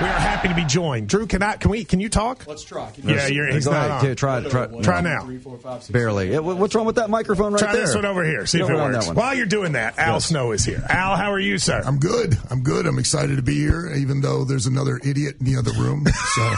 We are happy to be joined. Drew, can you talk? Let's try. He's not on. Okay, try now. 3, 4, 5, 6, Barely. What's wrong with that microphone right there? Try this one over here. See if it works. While you're doing that, Al Snow is here. Al, how are you, sir? I'm good. I'm excited to be here, even though there's another idiot in the other room. So,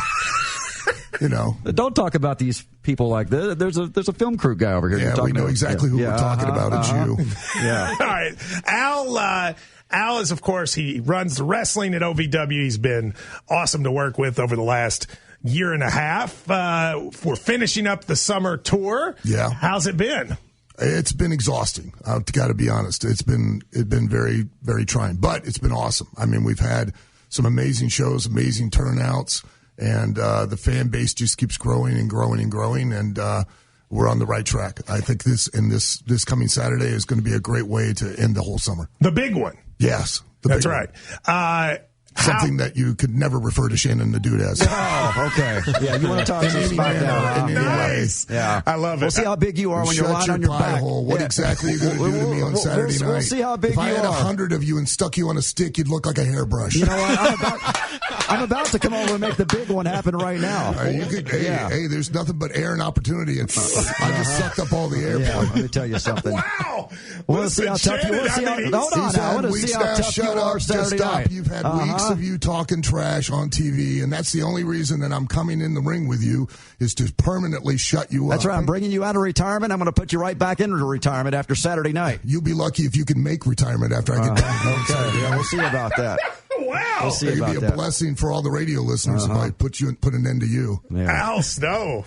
Don't talk about these people like this. There's a film crew guy over here. Yeah, we know exactly who we're talking about. It's you. Yeah. All right. Al is, of course, he runs the wrestling at OVW. He's been awesome to work with over the last year and a half. We're finishing up the summer tour. Yeah. How's it been? It's been exhausting. I've got to be honest. It's been very, very trying, but it's been awesome. I mean, we've had some amazing shows, amazing turnouts, and the fan base just keeps growing and growing and growing, and we're on the right track. I think this coming Saturday is going to be a great way to end the whole summer. The big one. Yes. That's right. Something that you could never refer to Shannon The Dude as. Oh, okay. Yeah, you want to talk to us about that? Nice. Yeah. I love it. We'll see how big you are when you're lying on your back. Hole. What exactly are you going to do to me on Saturday night? We'll see how big if you are. If I had 100 of you and stuck you on a stick, you'd look like a hairbrush. You know what? I'm about to come over and make the big one happen right now. Hey, there's nothing but air and opportunity. And I just sucked up all the air. Yeah, let me tell you something. Wow. We'll see how tough you are. Hold on. I want to see how tough you are Saturday night. You've had weeks of you talking trash on TV, and that's the only reason that I'm coming in the ring with you is to permanently shut you up. That's right. I'm bringing you out of retirement. I'm going to put you right back into retirement after Saturday night. You'll be lucky if you can make retirement after I get done. Okay. Yeah, we'll see about that. Wow. We'll see about that. It'd be a blessing for all the radio listeners if I put an end to you. Yeah. Al Snow.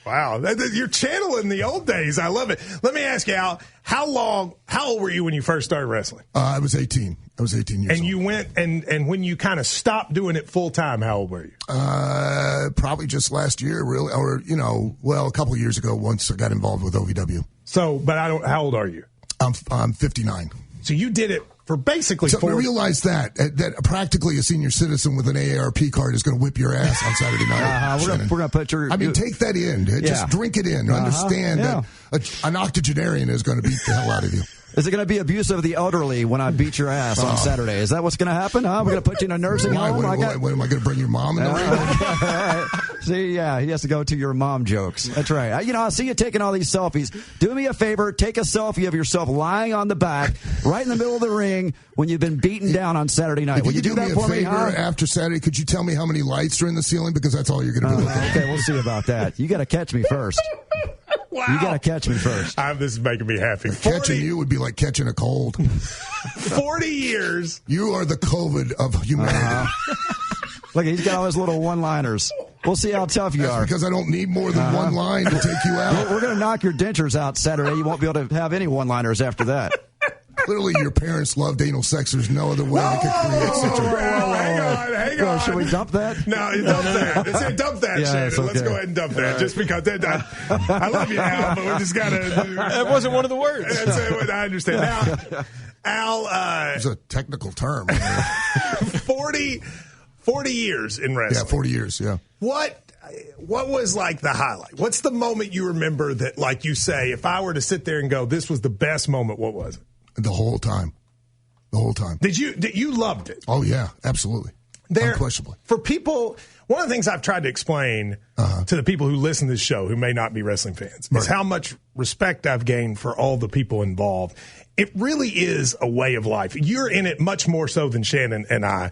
Wow. You're channeling the old days. I love it. Let me ask you, Al, how old were you when you first started wrestling? I was 18. I was 18 years old. And you went, and when you kind of stopped doing it full time, how old were you? Probably just last year, really, or, a couple of years ago once I got involved with OVW. So, but how old are you? I'm 59. So you did it for basically so 4 realize that practically a senior citizen with an AARP card is going to whip your ass on Saturday night. We're going to put your... I mean, take that in. Just drink it in. Understand that an octogenarian is going to beat the hell out of you. Is it going to be abuse of the elderly when I beat your ass on Saturday? Is that what's going to happen? We're going to put you in a nursing home? What am I going to bring your mom in the ring? See, he has to go to your mom jokes. That's right. I see you taking all these selfies. Do me a favor, take a selfie of yourself lying on the back, right in the middle of the ring when you've been beaten down on Saturday night. Will you do that for me? After Saturday, could you tell me how many lights are in the ceiling? Because that's all you're going to be looking at. Okay, we'll see about that. You got to catch me first. Wow. You got to catch me first. This is making me happy. Catching you would be like catching a cold. 40 years. You are the COVID of humanity. Look, he's got all his little one-liners. We'll see how tough you are. Because I don't need more than one line to take you out. We're going to knock your dentures out Saturday. You won't be able to have any one-liners after that. Clearly, your parents loved anal sex. There's no other way they could create such a... Hang on. Should we dump that? No, dump that, Shannon. Okay. Let's go ahead and dump that. Just because I love you, Al, but we just got to... That wasn't one of the words. I understand. Now, Al... It's a technical term. 40 years in wrestling. Yeah, 40 years, yeah. What was like the highlight? What's the moment you remember that, like you say, if I were to sit there and go, this was the best moment, what was it? The whole time. Did you loved it? Oh, yeah, absolutely. Unquestionably. For people, one of the things I've tried to explain to the people who listen to this show who may not be wrestling fans is how much respect I've gained for all the people involved. It really is a way of life. You're in it much more so than Shannon and I.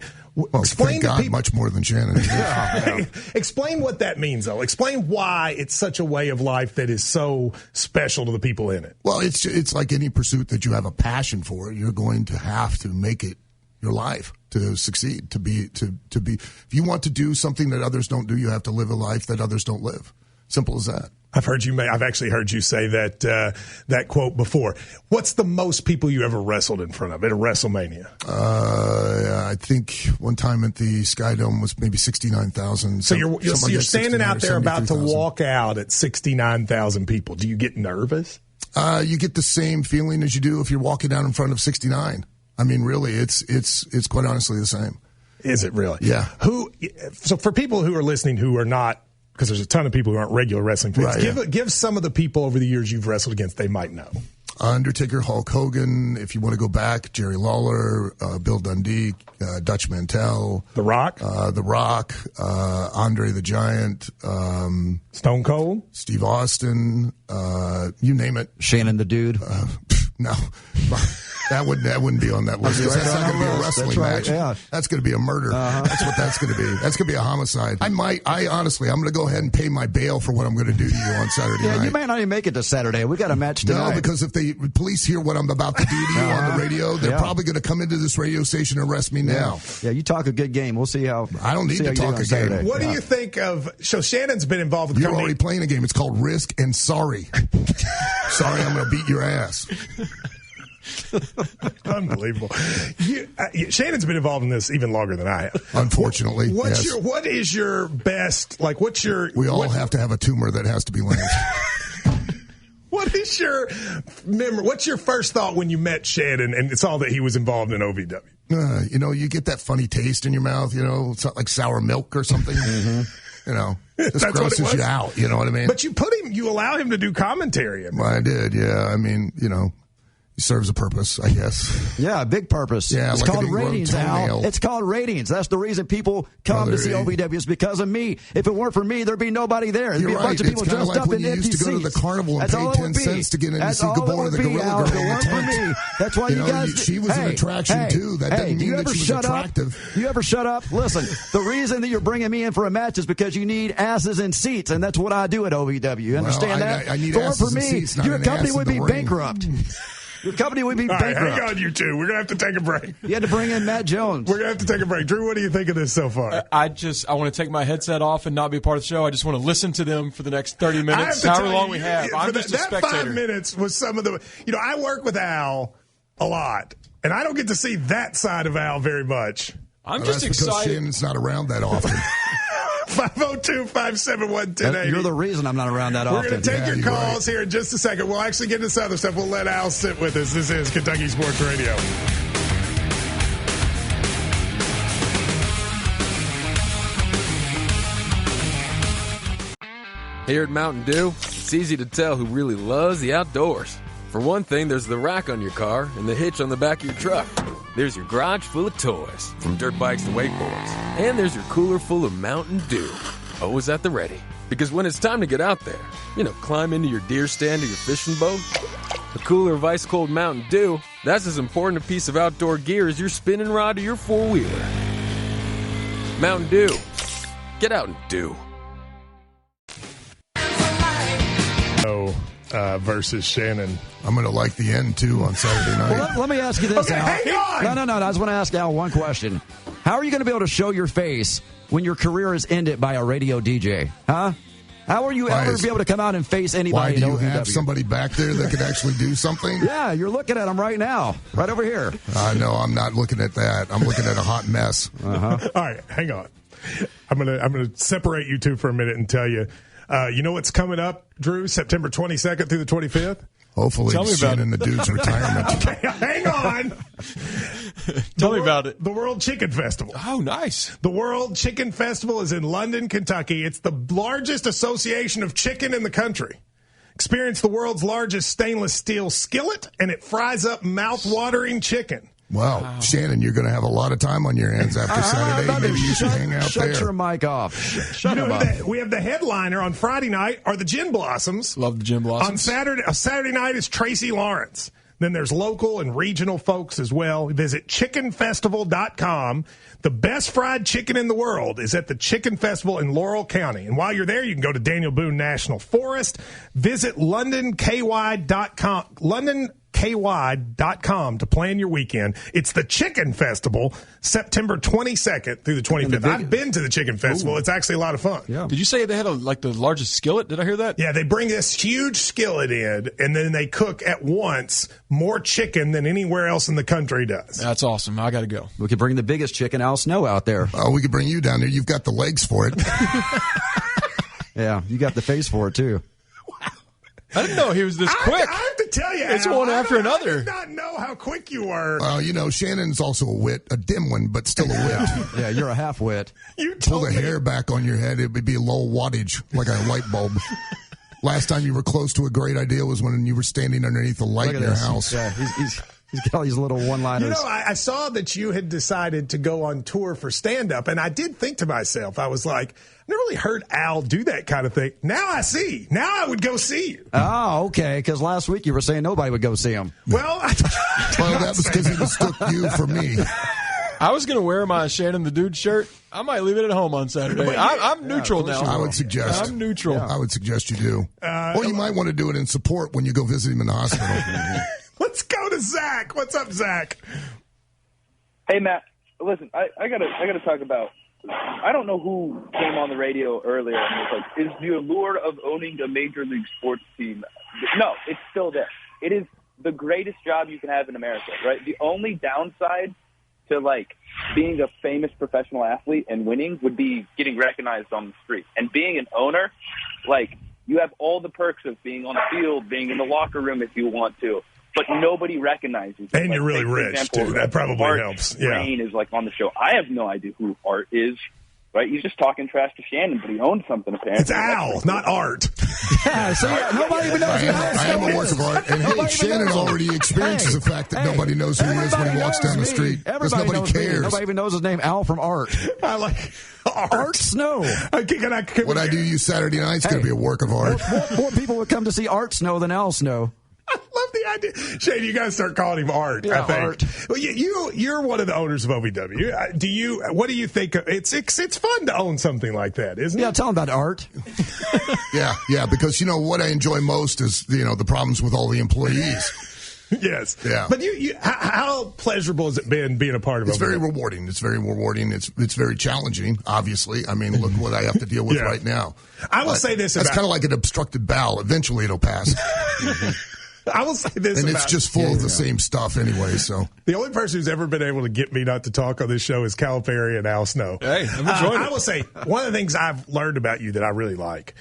Explain to people, much more than Shannon. Explain what that means, though. Explain why it's such a way of life that is so special to the people in it. Well, it's like any pursuit that you have a passion for. You're going to have to make it your life to succeed, to be. If you want to do something that others don't do, you have to live a life that others don't live. Simple as that. I've actually heard you say that quote before. What's the most people you ever wrestled in front of at a WrestleMania? I think one time at the Sky Dome was maybe 69,000. So you're standing out there about to walk out at 69,000 people. Do you get nervous? You get the same feeling as you do if you're walking down in front of 69. I mean, really, it's quite honestly the same. Is it really? Yeah. So for people who are listening who are not, because there's a ton of people who aren't regular wrestling fans, right, give some of the people over the years you've wrestled against they might know. Undertaker, Hulk Hogan. If you want to go back, Jerry Lawler, Bill Dundee, Dutch Mantell, The Rock, Andre the Giant, Stone Cold, Steve Austin, you name it. Shannon the Dude. No, that wouldn't be on that list. That's not going to be a wrestling match. Yeah. That's going to be a murder. That's what that's going to be. That's going to be a homicide. Honestly, I'm going to go ahead and pay my bail for what I'm going to do to you on Saturday night. You may not even make it to Saturday. We got a match tonight. No, because if the police hear what I'm about to do to you on the radio, they're probably going to come into this radio station and arrest me now. Yeah, you talk a good game. We'll see how. I don't need to talk a game. What do you think of? So Shannon's been involved with. You're already playing a game. It's called Risk and Sorry. Sorry, I'm going to beat your ass. Unbelievable. Shannon's been involved in this even longer than I have. Unfortunately. What is your best, like, We all have to have a tumor that has to be lynched. What is your memory? What's your first thought when you met Shannon and saw that he was involved in OVW? You get that funny taste in your mouth, it's like sour milk or something. This grosses you out, you know what I mean? But you allow him to do commentary. Well, I did, yeah. He serves a purpose, I guess. Yeah, a big purpose. Yeah, it's like called ratings, Al. It's called ratings. That's the reason people come to see OVW is because of me. If it weren't for me, there'd be nobody there. There'd be a bunch of people dressed up in empty seats. You used to go to the carnival and pay 10 cents to get in to see Gabor the Gorilla Girl in the tent. That's why you guys. She was an attraction too. That doesn't mean that she was attractive. You ever shut up? Listen, the reason that you're bringing me in for a match is because you need asses and seats, and that's what I do at OVW. You understand that? I need asses and seats, not your an company ass would in be the ring. bankrupt. Your company would be bankrupt. All right, hang on, you two. We're going to have to take a break. You had to bring in Matt Jones. We're going to have to take a break. Drew, what do you think of this so far? I want to take my headset off and not be a part of the show. I just want to listen to them for the next 30 minutes, however long we have. I'm just a spectator. That 5 minutes was some of the... I work with Al a lot, and I don't get to see that side of Al very much. I'm just excited. Because Shannon's not around that often. 502-571-1080. You're the reason I'm not around that often. We're going to take your calls here in just a second. We'll actually get into this other stuff. We'll let Al sit with us. This is Kentucky Sports Radio. Here at Mountain Dew, it's easy to tell who really loves the outdoors. For one thing, there's the rack on your car and the hitch on the back of your truck. There's your garage full of toys, from dirt bikes to wakeboards. And there's your cooler full of Mountain Dew, always at the ready. Because when it's time to get out there, climb into your deer stand or your fishing boat, a cooler of ice-cold Mountain Dew, that's as important a piece of outdoor gear as your spinning rod or your four-wheeler. Mountain Dew. Get out and do. Versus Shannon. I'm going to like the end, too, on Saturday night. Well, let me ask you this, okay, Al. hang on! No. I just want to ask Al one question. How are you going to be able to show your face when your career is ended by a radio DJ? Huh? How are you ever be able to come out and face anybody? Why, do you have somebody back there that could actually do something? Yeah, you're looking at him right now, right over here. No, I'm not looking at that. I'm looking at a hot mess. All right, hang on. I'm gonna separate you two for a minute and tell you. You know what's coming up, Drew? September 22nd through the 25th? Hopefully, Shannon the Dude's retirement. Okay, hang on. Tell me about it. The World Chicken Festival. Oh, nice. The World Chicken Festival is in London, Kentucky. It's the largest association of chicken in the country. Experience the world's largest stainless steel skillet, and it fries up mouth-watering chicken. Wow. Shannon, you're going to have a lot of time on your hands after Saturday. Maybe you should hang out there. Shut your mic off. Shut him up. We have the headliner on Friday night are the Gin Blossoms. Love the Gin Blossoms. On Saturday night is Tracy Lawrence. Then there's local and regional folks as well. Visit chickenfestival.com. The best fried chicken in the world is at the Chicken Festival in Laurel County. And while you're there, you can go to Daniel Boone National Forest. Visit londonky.com. londonky.com to plan your weekend. It's the Chicken Festival, September 22nd through the 25th. I've been to the Chicken Festival. Ooh. It's actually a lot of fun. Yeah. Did you say they had the largest skillet? Did I hear that? Yeah, they bring this huge skillet in, and then they cook at once more chicken than anywhere else in the country does. That's awesome. I got to go. We could bring the biggest chicken, Al Snow, out there. Oh, we could bring you down there. You've got the legs for it. Yeah, you got the face for it, too. I didn't know he was this quick. I have to tell you, it's Al, one after another. I did not know how quick you were. Well, Shannon's also a wit, a dim one, but still a wit. Yeah, you're a half-wit. You pull the hair back on your head, it would be low wattage, like a light bulb. Last time you were close to a great idea was when you were standing underneath the light in your house. Yeah, he's got all these little one-liners. You know, I saw that you had decided to go on tour for stand-up, and I did think to myself, I was like, I never really heard Al do that kind of thing. Now I see. Now I would go see you. Oh, okay, because last week you were saying nobody would go see him. Well, that was because he mistook you for me. I was going to wear my Shannon the Dude shirt. I might leave it at home on Saturday. I'm neutral now. I would suggest. I'm neutral. I would suggest you do. Or you might want to do it in support when you go visit him in the hospital. Let's go to Zach. What's up, Zach? Hey, Matt. Listen, I gotta talk about. I don't know who came on the radio earlier and was like, "Is the allure of owning a major league sports team?" No, it's still there. It is the greatest job you can have in America, right? The only downside to like being a famous professional athlete and winning would be getting recognized on the street. And being an owner, like, you have all the perks of being on the field, being in the locker room if you want to, but nobody recognizes you. And you're really rich, too. That probably helps. Yeah. Rain is like on the show. I have no idea who Art is. Right, he's just talking trash to Shannon, but he owns something apparently. It's Al, not Art. Yeah, so nobody even knows. I am a work of art, and hey, Shannon already experiences the fact that nobody knows who he is when he walks down the street because nobody cares. Nobody even knows his name. Al from Art. I like Art Snow. What I do you Saturday night is going to be a work of art. More people would come to see Art Snow than Al Snow. I love the idea. Shane, you got to start calling him Art, I think. Art. Well, you're one of the owners of OVW. What do you think? It's fun to own something like that, isn't it? Yeah, tell him about Art. Yeah, because, what I enjoy most is, the problems with all the employees. Yes. Yeah. But how pleasurable has it been being a part of it? It's very rewarding. It's very rewarding. It's very challenging, obviously. I mean, look what I have to deal with right now. I will say this It's kind of like an obstructed bowel. Eventually it'll pass. I will say this and it's just full of the same stuff anyway. So the only person who's ever been able to get me not to talk on this show is Calipari and Al Snow. Hey, I'm enjoying it. I will say one of the things I've learned about you that I really like,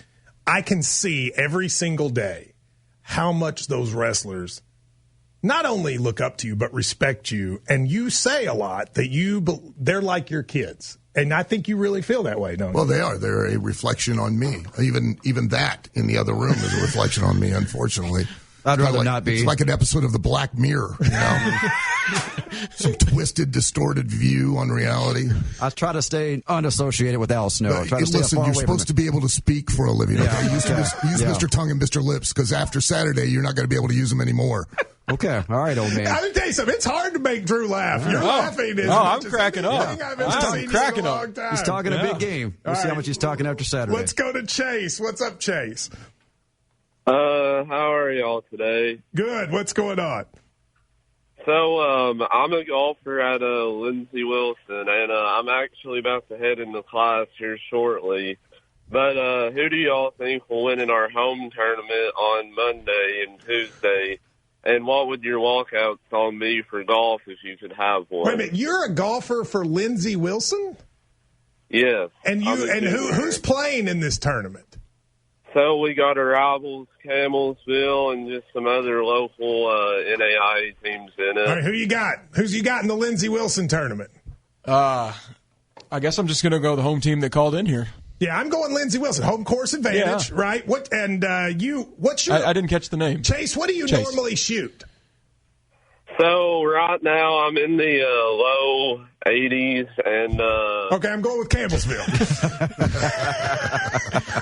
I can see every single day how much those wrestlers not only look up to you but respect you, and you say a lot that they're like your kids. And I think you really feel that way, don't you? Well, they are. They're a reflection on me. Even that in the other room is a reflection on me, unfortunately. I'd rather not be. It's like an episode of The Black Mirror, Some twisted, distorted view on reality. I try to stay unassociated with Al Snow. Listen, you're supposed to be able to speak for a living. Okay? Use Mr. Tongue and Mr. Lips, because after Saturday, you're not going to be able to use them anymore. Okay. All right, old man. I'm going to tell you something. It's hard to make Drew laugh. You're laughing. I'm cracking up. I'm cracking up. He's talking a big game. We'll see how much he's talking after Saturday. Let's go to Chase. What's up, Chase? How are y'all today? Good. What's going on? So, I'm a golfer at Lindsey Wilson, and I'm actually about to head into class here shortly. But who do y'all think will win in our home tournament on Monday and Tuesday? And what would your walkout song be for golf if you could have one? Wait a minute. You're a golfer for Lindsey Wilson? Yes. And who's playing in this tournament? So we got our rivals, Camelsville, and just some other local NAI teams in it. All right, who you got? Who's you got in the Lindsey Wilson tournament? I guess I'm just going to go the home team that called in here. Yeah, I'm going Lindsey Wilson. Home course advantage, right? What's your... I didn't catch the name. Chase, what do you normally shoot? So right now I'm in the low 80s, and okay, I'm going with Campbellsville.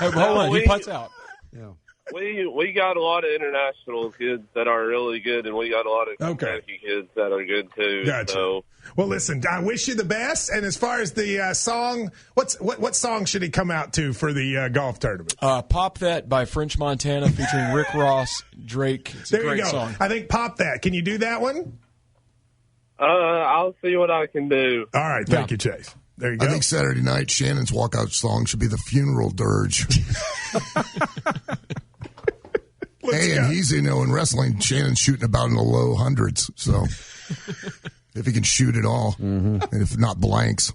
Hey, hold on, he putts out. Yeah. We got a lot of international kids that are really good, and we got a lot of Kentucky kids that are good too. Gotcha. So. Well, listen, I wish you the best. And as far as the song, what song should he come out to for the golf tournament? Pop That by French Montana featuring Rick Ross, Drake. It's a great song. I think Pop That. Can you do that one? I'll see what I can do. All right. Thank you, Chase. There you go. I think Saturday night, Shannon's walkout song should be the funeral dirge. And he's, in wrestling, Shannon's shooting about in the low hundreds. So if he can shoot it all, and if not blanks.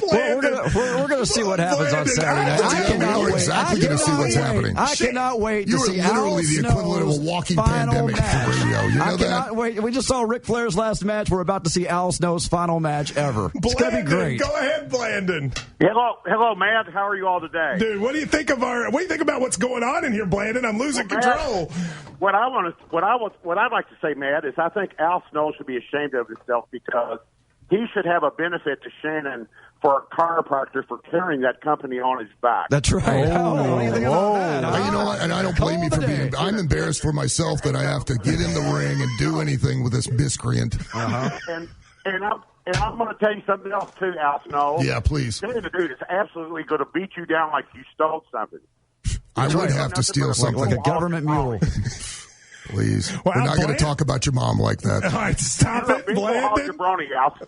Well, We're going to see what happens on Saturday night. I cannot wait. Exactly going to see what's happening. I cannot wait to see You're literally the equivalent of a walking pandemic for radio. You know I cannot wait. We just saw Ric Flair's last match. We're about to see Al Snow's final match ever. It's going to be great. Go ahead, Blandon. Hello, Matt. How are you all today? Dude, what do you think about what's going on in here, Blandon? I'm losing control. What I'd like to say, Matt, is I think Al Snow should be ashamed of himself because he should have a benefit to Shannon for a chiropractor for carrying that company on his back. That's right. What do you think about that? You know what? And I don't blame you for being. I'm embarrassed for myself that I have to get in the ring and do anything with this miscreant. And I'm going to tell you something else too, Al Snow. Yeah, please. Shannon the Dude is absolutely going to beat you down like you stole something. I would have to steal something. Like a government mule. Please. We're not going to talk about your mom like that. All right, stop it, Blandon.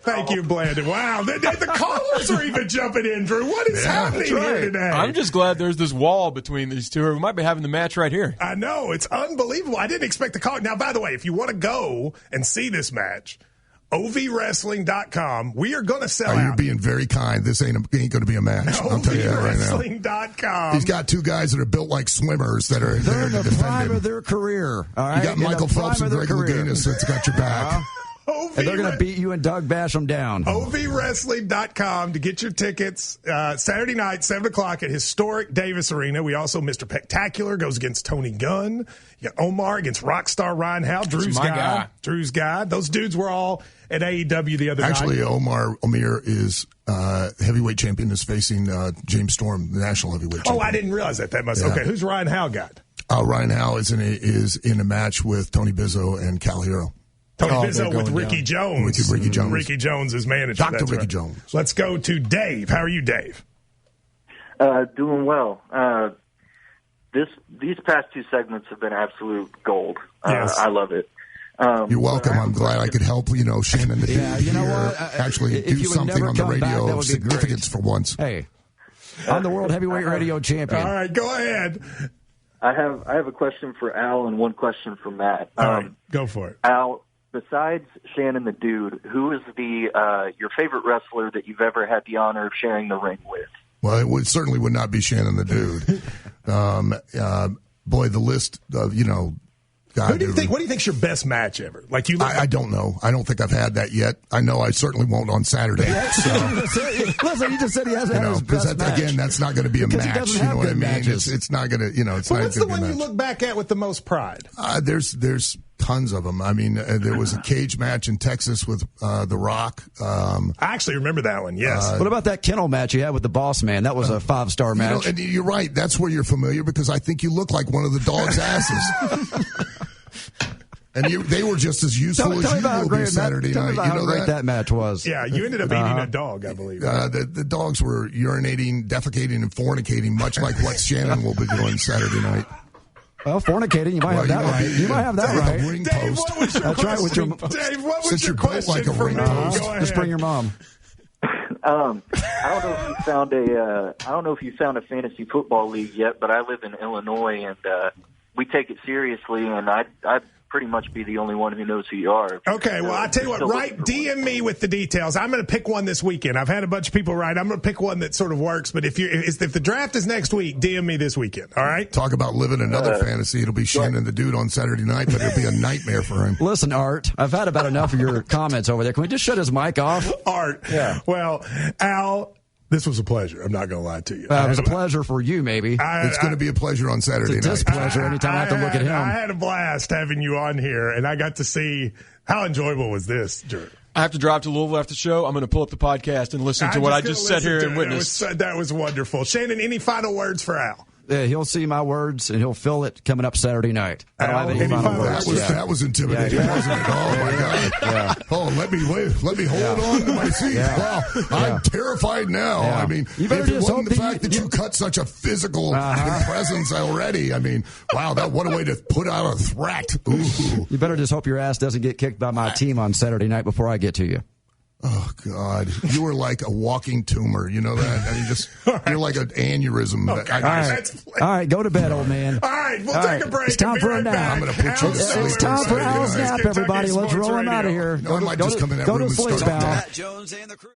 Thank you, Blandon. Wow, the callers are even jumping in, Drew. What is happening here today? I'm just glad there's this wall between these two. We might be having the match right here. I know. It's unbelievable. I didn't expect the call. Now, by the way, if you want to go and see this match, OVWrestling.com. We are going to sell out. You're being very kind. This ain't going to be a match. I'll tell you that right now. OVWrestling.com. He's got two guys that are built like swimmers that are They're in the prime him. of their career. All right? You got Michael Phelps and Greg Louganis that's got your back. And they're going to beat you and Doug Basham down. OVWrestling.com to get your tickets. Saturday night, 7 o'clock at historic Davis Arena. We also, Mr. Spectacular goes against Tony Gunn. You got Omar against Rockstar Ryan Howe. Drew's guy. Those dudes were all at AEW the other night. Actually, Omir is heavyweight champion, is facing James Storm, the national heavyweight champion. Oh, I didn't realize that. That must. Yeah. Okay, who's Ryan Howe got? Ryan Howe is in a match with Tony Bizzo and Cal Hero. Tony Bizzo with Ricky Jones. Ricky Jones. Ricky Jones is manager. Dr. Ricky Jones. Let's go to Dave. How are you, Dave? Doing well. These past two segments have been absolute gold. Yes. I love it. You're welcome. I'm glad I could help, Shannon the Dude actually do something on the radio of significance for once. Hey, I'm the World Heavyweight Radio Champion. All right, go ahead. I have a question for Al and one question for Matt. All right, go for it. Al, besides Shannon the Dude, who is your favorite wrestler that you've ever had the honor of sharing the ring with? Well, it certainly would not be Shannon the Dude. Boy, the list of, God, what do you think's your best match ever? Like I don't know. I don't think I've had that yet. I know I certainly won't on Saturday. Listen, you just said he hasn't had his best match. Again, that's not going to be a match. You know what I mean? It's not going to, it's not going to be a match. What's the one you look back at with the most pride? There's tons of them. I mean, there was a cage match in Texas with The Rock. I actually remember that one, yes. What about that kennel match you had with the Boss Man? That was a 5-star match. And you're right. That's where you're familiar because I think you look like one of the dog's asses. And they were just as useful as you will be Saturday night. You know how great that match was. Yeah, you ended up eating a dog, I believe. The dogs were urinating, defecating, and fornicating, much like what Shannon will be doing Saturday night. Well, fornicating, you might have that right. You might have that right. Ring Dave, post. what was your question? Dave, what was your question like a ring post? Just bring your mom. I don't know if you found a fantasy football league yet, but I live in Illinois and we take it seriously, and I'd pretty much be the only one who knows who you are. Okay, well, I'll tell you what, DM me with the details. I'm going to pick one this weekend. I've had a bunch of people write. I'm going to pick one that sort of works, but if the draft is next week, DM me this weekend, all right? Talk about living another fantasy. It'll be Shannon the Dude on Saturday night, but it'll be a nightmare for him. Listen, Art, I've had about enough of your comments over there. Can we just shut his mic off? Art. Yeah. Well, Al, this was a pleasure. I'm not going to lie to you. It was a pleasure for you, maybe. It's going to be a pleasure on Saturday night. It's a displeasure anytime I have to look at him. I had a blast having you on here, and I got to see how enjoyable was this, Drew. I have to drive to Louisville after the show. I'm going to pull up the podcast and listen to what I just sat here and witnessed. That was wonderful. Shannon, any final words for Al? He'll see my words, and he'll feel it coming up Saturday night. I don't have any final words. That was intimidating, wasn't it? Oh, my God. Yeah. Oh, let me hold on to my seat. Yeah. Wow, I'm terrified now. Yeah. I mean, if it wasn't the fact that you cut such a physical presence already, I mean, wow, what a way to put out a threat. Ooh. You better just hope your ass doesn't get kicked by my team on Saturday night before I get to you. Oh, God. You were like a walking tumor. You know that? I mean, you're like an aneurysm. Okay. All right, go to bed, old man. All right, we'll take a break. It's time for a nap. I'm going to put you to sleep. It's time for Al's nap, everybody. Let's roll him out of here. No, I might just come in that room and start. Go to sleep, Al. Jones and the crew.